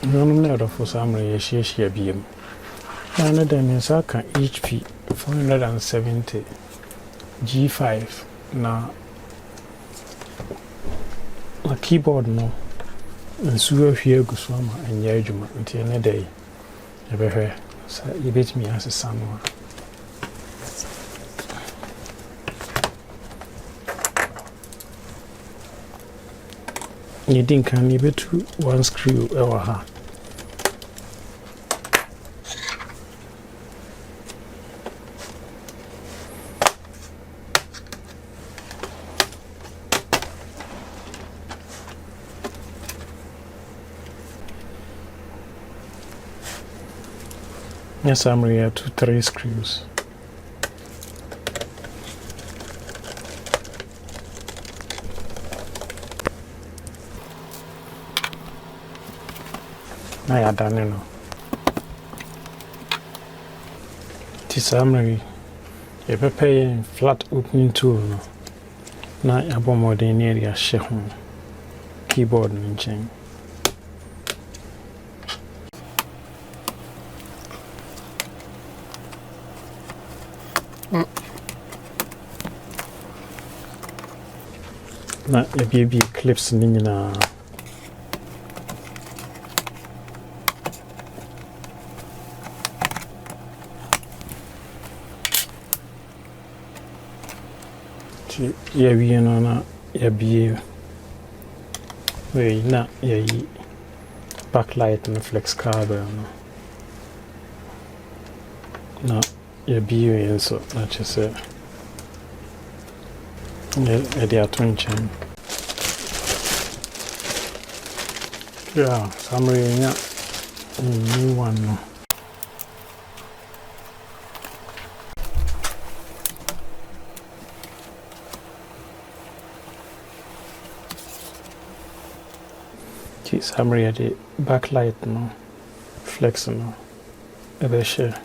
No matter for some reason, BM. Another means I can HP 470 G5 na a keyboard no and so here go so ma and yajuma until any day. Ever so you bet me as a someone. You think can you bet one screw over her? Yes, I'm here to 3 screws. I had done it. This armory, a paper flat opening tool. Now, a bomb or the area shehun keyboard and chain. Na a baby clips nina ya bi na ya bi we na ya yi backlight and flex carbon na ya bi we so na chese the attention. Yeah, summary new one. Summary at the backlight no flex no a share.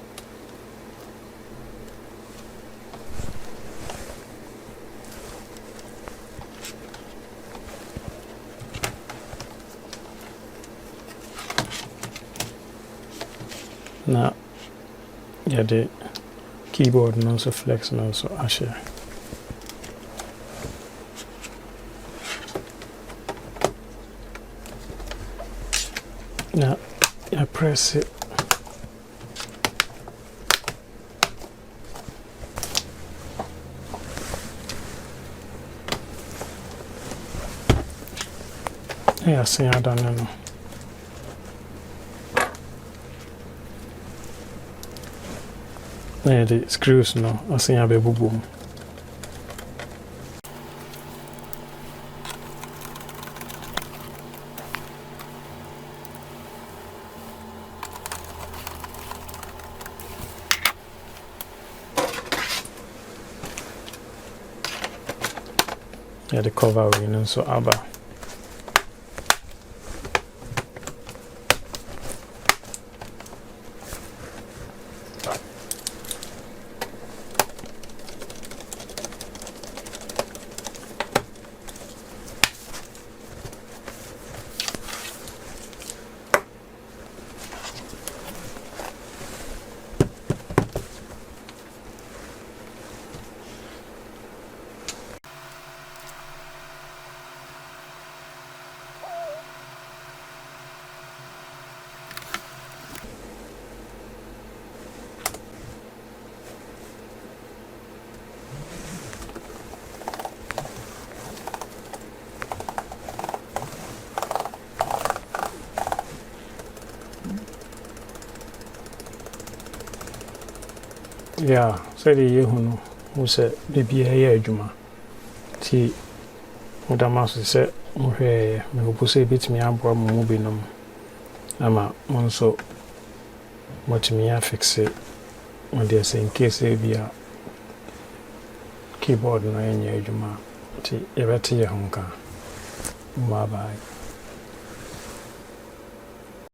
Now, yeah, the keyboard and also flex and also usher. Now, I press it. Yeah, see, I don't know. Yeah, the screws no, I see a baby boom. Yeah, the cover we know so abba. Yeah, say the year who said the BA Juma. See, Madame said, me who say bit me up from moving them. Ama also what me fix it when they say in case they be a keyboard no any Juma. See, every honka. Bye bye.